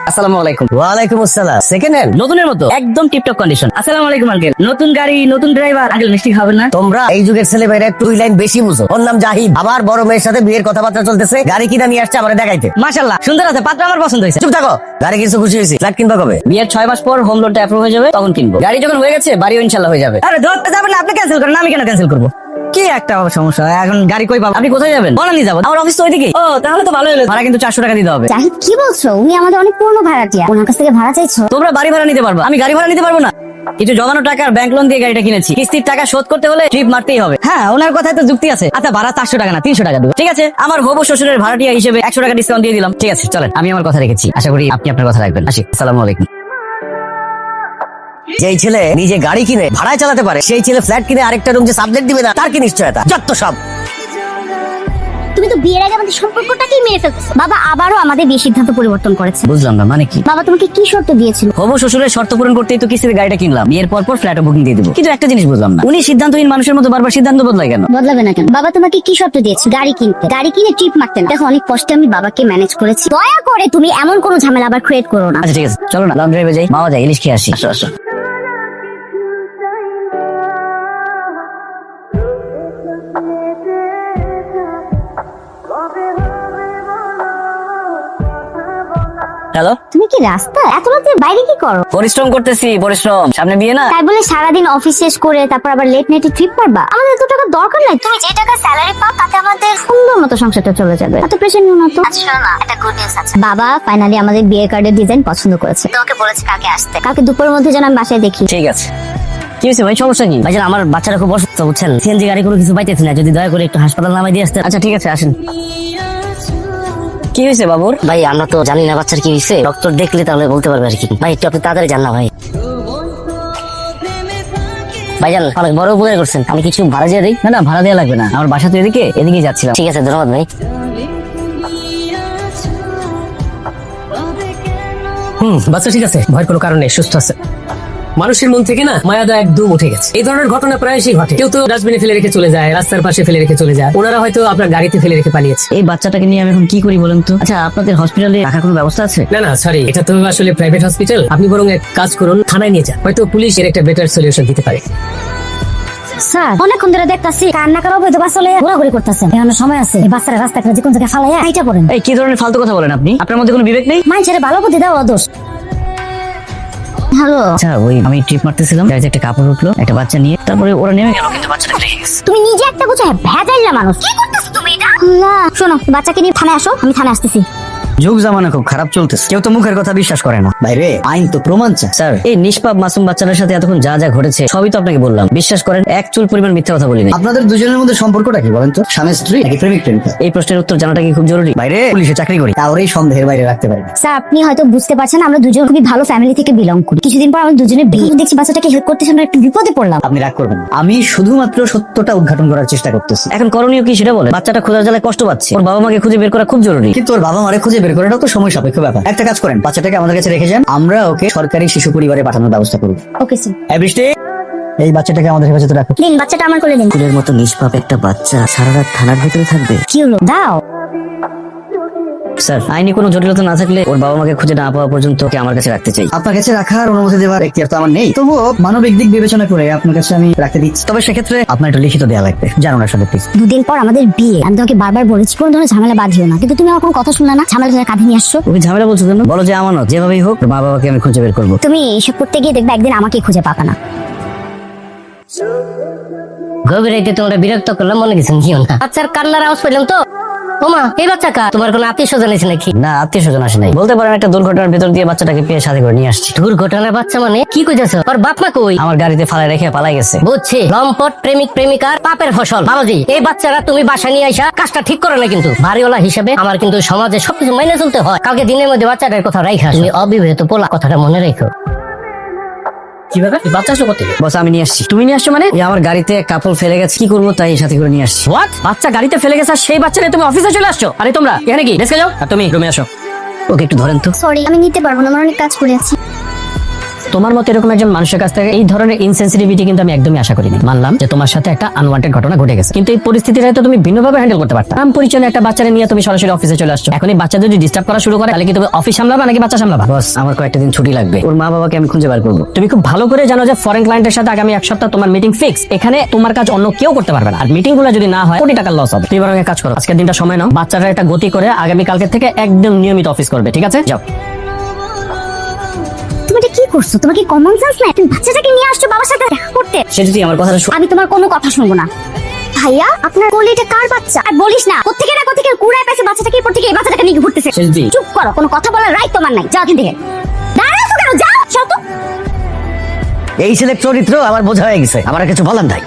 আসসালামু আলাইকুম। ওয়ালাইকুম আসসালাম। Second hand? নতুনের মতো একদম টিপটপ কন্ডিশন। আসসালামু আলাইকুম আঙ্কেল। নতুন গাড়ি, নতুন ড্রাইভার। আঙ্কেল মিষ্টি খাবেন না? তোমরা এই যুগের ছেলে মেয়েরা একটু দুই লাইন বেশি বুঝো। ওর নাম জাহিদ, আবার বড় মেয়ের সাথে বিয়ের কথাবার্তা চলতেছে, গাড়ি কিনা নিয়ে আসছে আমার দেখাইতে। মাশাআল্লাহ, সুন্দর আছে, পাত্র আমার পছন্দ হয়েছে। চুপ থাকো, গাড়ি কিছু খুশি হয়েছি। ফ্ল্যাট কিনবা কবে? বিয়ের 6 মাস পর হোম লোনটা অ্যাপ্রুভ হয়ে যাবে, তখন কিনবো। গাড়ি যখন হয়ে গেছে, বাড়িও ইনশাআল্লাহ হয়ে যাবে। আরে ধরতে যাবেন না, আপনি ক্যান্সেল করেন, আমি কেন ক্যান্সেল করবো? কি একটা সমস্যা, এখন গাড়ি কই পাবো? আপনি কোথায় যাবেন? বনানী যাবো, আমার অফিস তো ওইদিকে। ও তাহলে তো ভালো হলো। ভাড়া কিন্তু 400 টাকা দিতে হবে। জাহিদ কি বলছো? উনি আমাদের অনেক পুরনো ভাড়াটিয়া, ওনার কাছ থেকে ভাড়া চাইছো? তোমরা বাড়ি ভাড়া নিতে পারবো, আমি গাড়ি ভাড়া নিতে পারবো না? কিছু জমানো টাকা আর ব্যাংক লোন দিয়ে গাড়িটা কিনেছি, কিস্তির টাকা শোধ করতে হলে ট্রিপ মারতেই হবে। হ্যাঁ, ওনার কথায় তো যুক্তি আছে। আচ্ছা, ভাড়া 400 টাকা না 300 টাকা দেবো। ঠিক আছে, আমার হবু শ্বশুরের ভাড়াটিয়া হিসেবে 100 টাকা ডিসকাউন্ট দিয়ে দিলাম। ঠিক আছে, চলেন, আমি আমার কথা রেখেছি, আশা করি আপনি আপনার কথা রাখবেন। আসি, আসসালামু আলাইকুম। যেই ছেলে নিজে গাড়ি কিনে ভাড়ায় চালাতে পারে, সেই ছেলে ফ্ল্যাট কিনে আরেকটা রুম যে সাবজেক্ট দিবে না, তার কি নিশ্চয়তা? যত সব। তুমি তো বিয়ের আগে আমাদের সম্পর্কটাকেই মেরে ফেলছো। বাবা আবারও আমাদের বিয়ে সিদ্ধান্ত পরিবর্তন করেছে। বুঝলাম না, মানে কি? বাবা তোমাকে কি শর্ত দিয়েছিল? হবু শ্বশুরের শর্ত পূরণ করতেই তো কিস্তিতে গাড়িটা কিনলাম। বিয়ের পর ফ্ল্যাটও বুকিং দিয়ে দেবো। কিন্তু একটা জিনিস বুঝলাম না, উনি সিদ্ধান্তহীন মানুষের মতো বারবার সিদ্ধান্ত বদলায় কেন? বদলাবে না কেন? বাবা তোমাকে কি শর্ত দিয়েছে? গাড়ি কিনতে, গাড়ি কিনে ট্রিপ মারতে না। দেখো, অনেক কষ্টে আমি বাবাকে ম্যানেজ করেছি। দয়া করে তুমি এমন কোনো ঝামেলা আবার ক্রিয়েট করো না। আচ্ছা ঠিক আছে, চলো না লং ড্রাইভে যাই, মাওয়া যাই, ইলিশ খেয়ে আসি। আসো আসো। হ্যালো, তুমি কি রাস্তা এত রাতে বাইরে কি করো? পরিশ্রম করতেছি, পরিশ্রম। সামনে বিয়ে না? তাই বলে সারাদিন অফিস শেষ করে তারপর আবার লেট নাইটে ট্রিপ মারবা? আমাদের এত টাকা দরকার নাই। তুমি যে টাকা স্যালারি পাও তাতে আমাদের সুন্দর মতো সংসারটা চলে যাবে। এত প্রেশার নিও না তো। আচ্ছা না, একটা গুড নিউজ আছে। বাবা ফাইনালি আমাদের বিয়ের কার্ডের ডিজাইন পছন্দ করেছে। তোমাকে বলেছে কালকে আসতে। কালকে দুপুরের মধ্যে যেন আমি বাসায় দেখি। ঠিক আছে। কি হয়েছে ভাই, সমস্যা কি? ভাইজান, আমার বাচ্চারা খুব অসুস্থ, বুঝছেন? সিএনজি গাড়ি কোনো কিছু পাইতেছি না, যদি দয়া করে একটু হাসপাতাল নামাই দিয়ে আসতেন। আচ্ছা ঠিক আছে, আসেন। কি হয়েছে বাবুর? ভাই আমরা তো জানি না বাচ্চার কি হয়েছে, ডক্টর দেখলে তাহলে বলতে পারবে আর কি। ভাই একটু আপনি তাড়াতাড়ি যান না ভাই। ভাইজান অনেক বড় উপকার করছেন, আমি কিছু ভাড়া দিয়ে দিই? না না, ভাড়া দেওয়া লাগবে না, আমার বাসা তো এদিকে যাচ্ছিলাম। ঠিক আছে, ধন্যবাদ ভাই। বাচ্চা ঠিক আছে, ভয়ের কোনো কারণ নেই, সুস্থ আছে। মানুষের মন থেকে না মায়াদা একদম উঠে গেছে। এই ধরনের ঘটনা প্রায়শই ঘটে। কেউ তো ডাস্টবিনে ফেলে রেখে চলে যায়, রাস্তার পাশে ফেলে রেখে চলে যায়, ওনারা হয়তো আপনার গাড়িতে ফেলে রেখে পালিয়েছে। এই বাচ্চাটাকে নিয়ে আমি এখন কি করি বলেন তো? আচ্ছা, আপনাদের হসপিটালে রাখার কোনো ব্যবস্থা আছে? না না সরি, এটা তো আসলে প্রাইভেট হসপিটাল। আপনি বরং এক কাজ করুন, থানায় নিয়ে যান, হয়তো পুলিশ এর একটা বেটার সলিউশন দিতে পারে। স্যার অনেকক্ষণ ধরে দেখতাছি কান্না করা বৈধ বাচ্চা লইয়া ঘোরাঘুরি করতেছেন। এখন সময় আছে, এই বাচ্চারা রাস্তা করে যে কোন জায়গায় ফালাইয়া আইটা পড়েন। এই কি ধরনের ফালতু কথা বলেন আপনি? আপনার মধ্যে কোনো বিবেক নেই? মানুষের ভালো বুদ্ধি দেওয়া দোষ। হ্যালো, আচ্ছা, ওই আমি ট্রিপ মারতেছিলাম, গাড়িতে একটা কাপড় উঠলো, একটা বাচ্চা নিয়ে, তারপরে ওরা নেমে গেল, কিন্তু বাচ্চাটা রেখে গেছে। তুমি নিজে একটা বুঝো ভেজাইলা মানুষ। কি করতেছ তুমি এটা? আল্লাহ, শোনো বাচ্চাকে নিয়ে থানায় আসো, আমি থানায় আসতেছি। যুগ জামানা খুব খারাপ চলতেছে, কেউ তো মুখের কথা বিশ্বাস করে না। বাইরে আইন তো প্রমাণ চায়। স্যার, এই নিষ্পাপ মাসুম বাচ্চাটার সাথে এতক্ষণ যা যা ঘটেছে সবই তো আপনাকে বললাম, বিশ্বাস করেন, এক চুল পরিমাণ মিথ্যা কথা বলিনি। আপনাদের দুজনের মধ্যে সম্পর্কটা কি বলেন তো? স্বামী স্ত্রী নাকি প্রেমিক প্রেমিকা? এই প্রশ্নের উত্তর জানাটা কি খুব জরুরি? বাইরে পুলিশে চাকরি করি। কাউরেই সন্দেহের বাইরে রাখতে পারি না। স্যার আপনি হয়তো বুঝতে পারছেন, আমরা দুজন খুবই ভালো ফ্যামিলি থেকে বিলং করি। কিছুদিন পর আমরা দুজনে বিয়ে। দেখছি বাচ্চাটাকে হেল্প করতেছি, আমরা একটু বিপদে পড়লাম। আপনি রাগ করবেন না, আমি শুধুমাত্র সত্যটা উদ্ঘাটন করার চেষ্টা করতেছি। এখন করণীয় কি সেটা বলে? বাচ্চাটা খোঁজার জ্বালায় কষ্ট পাচ্ছে, ওর বাবা মাকে খুঁজে বের করা খুব জরুরি। কিন্তু ওর বাবা মারে খুঁজে বের করাটাও তো সময় সাপেক্ষ ব্যাপার। একটা কাজ করেন, বাচ্চাটাকে আমাদের কাছে রেখে যান, আমরা ওকে সরকারি শিশু পরিবারে পাঠানোর ব্যবস্থা করব। Okay sir. এই বৃষ্টি, এই বাচ্চাটাকে আমাদের হেফাজতে রাখো। দিন বাচ্চাটা আমার কোলে দিন। ফুলের মতো নিষ্পাপ একটা বাচ্চা সারা রাত থানার ভিতরে থাকবে? কি হলো? দাও। স্যার, আইনি কোনো জটিলতা না থাকলে ওর বাবা মাকে খুঁজে না পাওয়া পর্যন্ত ওকে আমার কাছে রাখতে চাই। আপনার কাছে রাখার অনুমতি দেওয়ার এখতিয়ার তো আমার নেই, তবুও মানবিক দিক বিবেচনা করে আপনার কাছে আমি রাখতে দিচ্ছি। তবে সেক্ষেত্রে আপনার একটু লিখিত দেওয়া লাগবে, জানুন আসলে প্লিজ। দুদিন পর আমাদের বিয়ে। আমি তোমাকে বারবার বলেছি কোন ধরনের ঝামেলা বাঁধিও না, কিন্তু তুমি আমার কোনো কথা শুনলে না। ঝামেলা কাঁধে নিয়ে আসছো। ওকে ঝামেলা বলছো কেন? বলো যে আমানত, যেভাবেই হোক ওর মা বাবাকে আমি খুঁজে বের করবো। তুমি এসব করতে গিয়ে দেখবে একদিন আমাকে খুঁজে পাবা না। গভীর রাতে তোমরা বিরক্ত করলাম, মনে গেছেন কি না? বাচ্চার কান্নার আওয়াজ পেলাম তো। ওমা, এই বাচ্চা কার? তোমার কোনো আত্মীয় স্বজন আছে নাকি? না, আত্মীয় স্বজন আসে নাই, বলতে পারেন একটা দুর্ঘটনার ভেতর দিয়ে বাচ্চাটাকে পেয়ে সাথে করে নিয়ে আসছি। দুর্ঘটনার বাচ্চা মানে কি কইতেছ? ওর বাপ মা কই? আমার গাড়িতে ফালাই রেখে পালাই গেছে। বুঝছি, লম্পট প্রেমিক প্রেমিকার পাপের ফসল। বাবাজি, এই বাচ্চারা তুমি বাসা নিয়ে আইসা কাজটা ঠিক করে না কিন্তু। বাড়িওয়ালা হিসেবে আমার কিন্তু সমাজে সবকিছু মেনে চলতে হয়। কালকে দিনের মধ্যে বাচ্চাটার কথা রাইখা, তুমি অবিবাহিত পোলা, কথাটা মনে রেখো। কি ব্যাপার, বাচ্চা আসলো কোথেকে? বস, আমি নিয়ে আসছি। তুমি নিয়ে আসছো মানে? এই আমার গাড়িতে কাপড় ফেলে গেছে, কি করবো তাই সাথে করে নিয়ে আসছি। হোয়াট? বাচ্চা গাড়িতে ফেলে গেছে আর সেই বাচ্চা নিয়ে তুমি অফিসে চলে আসছো? আরে তোমরা এখানে কি ডেস্কে যাও, আর তুমি রুমে আসো। ওকে একটু ধরেন তো। সরি, আমি নিতে পারবো না, আমার অনেক কাজ করে আছি। তোমার মতো এরকম একজন মানুষের কাছ থেকে এই ধরনের ইনসেনসিটিভিটি কিন্তু আমি একদমই আশা করিনি। মানলাম যে তোমার সাথে একটা আনওয়ান্টেড ঘটনা ঘটে গেছে, কিন্তু এই পরিস্থিতিটা তো তুমি ভিন্নভাবে হ্যান্ডেল করতে পারতা। নাম পরিচয় একটা বাচ্চারে নিয়ে তুমি সরাসরি অফিসে চলে আসছো। এখন এই বাচ্চা যদি ডিস্টার্ব করা শুরু করে তাহলে কি তুমি অফিস সামলাবা নাকি বাচ্চা সামলাবা? বস, আমার কয়েকটা দিন ছুটি লাগবে, ওর মা বাবাকে আমি খুঁজে বার করবো। তুমি খুব ভালো করে জানো যে ফরেন ক্লায়েন্টের সাথে আগামী এক সপ্তাহ তোমার মিটিং ফিক্স। এখানে তোমার কাজ অন্য কেউ করতে পারবে না, আর মিটিং গুলো যদি না হয় কোটি টাকার লস হবে। তুমি বরং এক কাজ করো, আজকের দিনটা সময় নাও, বাচ্চাটা একটা গতি করে আগামী কালকে থেকে একদম নিয়মিত অফিস করবে, ঠিক আছে? যাও। তুমি এটা কি করছো? তোমার কি কমন সেন্স নাই? তুমি বাচ্চাটাকে নিয়ে আসছো বাবার সাথে দেখা করতে। সে যদি আমার কথাটা আমি তোমার কোনো কথা শুনবো না। ভাইয়া, আপনার কোলে এটা কার বাচ্চা? আর বলিস না কোত্থেকে কুড়ায় পেয়েছে বাচ্চাটাকে, এরপর থেকে এই বাচ্চাটাকে নিয়ে ঘুরতেছে। সেজদি। চুপ করো, কোনো কথা বলার রাইট তোমার নাই। যাও এখান থেকে। দাঁড়াও তো কেন? যাও, যাও তো। এই ছেলের চরিত্র আমার বোঝা হয়ে গেছে, আমার আর কিছু বলার নাই।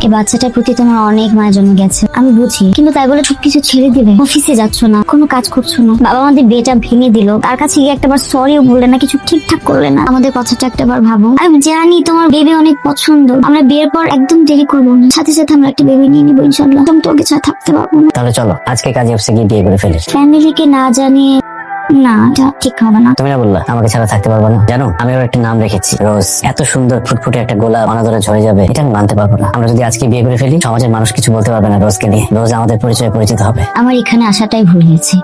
এই বাচ্চাটার প্রতি তোমার অনেক মায়া জন্ম গেছে, আমি বুঝি, কিন্তু তাই বলে সবকিছু ছেড়ে দিলে? অফিসে যাচ্ছ না, কোনো কাজ করছো না, বাবা আমাদের বিয়েটা ভেঙে দিল, তার কাছে গিয়ে একটাবার সরিও বললে না, কিছু ঠিকঠাক করলে না। আমাদের কথাটা একটাবার ভাবো। আমি জানি তোমার বেবি অনেক পছন্দ, আমরা বিয়ের পর একদম দেরি করবো না, সাথে সাথে আমরা একটা বেবি নিয়ে নিবো ইনশাল্লাহ। তুমি তোকে ছাড়া থাকতে পারবো না। তাহলে চলো আজকে কাজে অফিসে গিয়ে বিয়ে করে ফেলি। ফ্যামিলিকে না জানিয়ে না, এটা ঠিক হবে না। তুমি না বললা আমাকে ছাড়া থাকতে পারবো না? জানো, আমি ওর একটা নাম রেখেছি রোজ। এত সুন্দর ফুটফুটে একটা গোলাপ অনাদরে ঝরে যাবে, এটা আমি মানতে পারবো না। আমরা যদি আজকে বিয়ে করে ফেলি, সমাজের মানুষ কিছু বলতে পারবে না রোজকে নিয়ে। রোজ আমাদের পরিচয়ে পরিচিত হবে। আমার এখানে আসাটাই ভুল হয়েছে।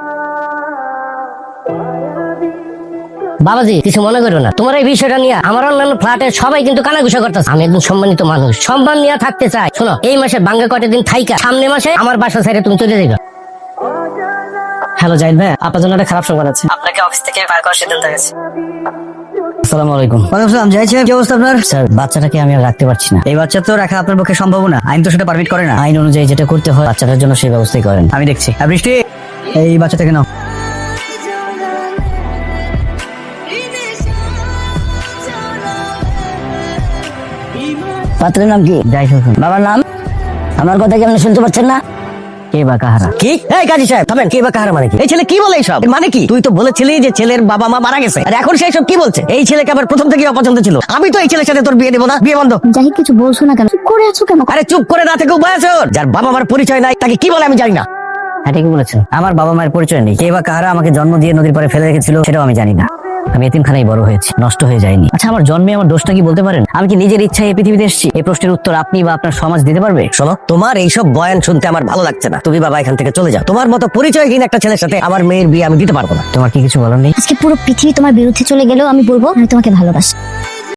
বাবাজি কিছু মনে করো না, তোমার এই বিষয়টা নিয়ে আমার অন্যান্য ফ্ল্যাটের সবাই কিন্তু কানাঘুষা করতেছে। আমি একদম সম্মানিত মানুষ, সম্মান নিয়ে থাকতে চাই। শোনো, এই মাসে বাঙ্গা কয়টা দিন থাইকা সামনে মাসে আমার বাসা ছেড়ে তুমি চলে যাবে। হ্যালো জাহিদ ভাই, আপনার জন্য একটা খারাপ সংবাদ আছে। আপনাকে অফিস থেকে ফায়ার করার সিদ্ধান্ত হয়েছে। আসসালামু আলাইকুম। ওয়ালাইকুম আসসালাম। জাহিদ সাহেব, কি অবস্থা আপনার? স্যার, বাচ্চাটাকে আমি আর রাখতে পারছি না। এই বাচ্চা তো রাখা আপনার পক্ষে সম্ভব না, আইন তো সেটা পারমিট করে না। আইন অনুযায়ী যেটা করতে হয় বাচ্চাটার জন্য সেই ব্যবস্থাই করেন। আমি দেখছি। বৃষ্টি, এই বাচ্চাটাকে নাও। পাত্রের নাম কি? জাহিদ হোসেন। বাবার নাম? আমার কথা কেমন শুনতে পাচ্ছেন না? কে বা কাহারা? কি? এই কাজী সাহেব থামেন। কে বা কাহারা মানে কি? এই ছেলে কি বলে এইসব? মানে কি? তুই তো বলেছিলি যে ছেলের বাবা মা মারা গেছে, আর এখন সেই সব কি বলছে? এই ছেলেকে আবার প্রথম থেকে অপছন্দ ছিল। আমি তো এই ছেলের সাথে তোর বিয়ে দেবো না, বিয়ে বন্ধ। জাহিদ, কিছু বলছো না কেন? চুপ করে আছো কেন? আরে চুপ করে না থেকে উপায় আছে ওর? যার বাবা মার পরিচয় নাই তাকে কি বলে আমি জানি না। হ্যাঁ ঠিকই বলেছেন, আমার বাবা মায়ের পরিচয় নেই। কে বা কাহারা আমাকে জন্ম দিয়ে নদীর পাড়ে ফেলে রেখেছিল সেটাও আমি জানি না। আমি এতিমখানায় বড় হয়েছি, নষ্ট হয়ে যায়নি। আচ্ছা, আমার জন্মে আমার দোষটা কি বলতে পারেন? আমি কি নিজের ইচ্ছায় এই পৃথিবীতে এসেছি? এই প্রশ্নের উত্তর আপনি বা আপনার সমাজ দিতে পারবে? শোনো, তোমার এইসব বয়ান শুনতে আমার ভালো লাগছে না। তুমি বাবা এখান থেকে চলে যাও। তোমার মতো পরিচয়হীন একটা ছেলের সাথে আমার মেয়ের বিয়ে আমি দিতে পারবো না। তোমার কি কিছু বলার নেই? আজকে পুরো পৃথিবী তোমার বিরুদ্ধে চলে গেলেও আমি বলবো আমি তোমাকে ভালোবাসি।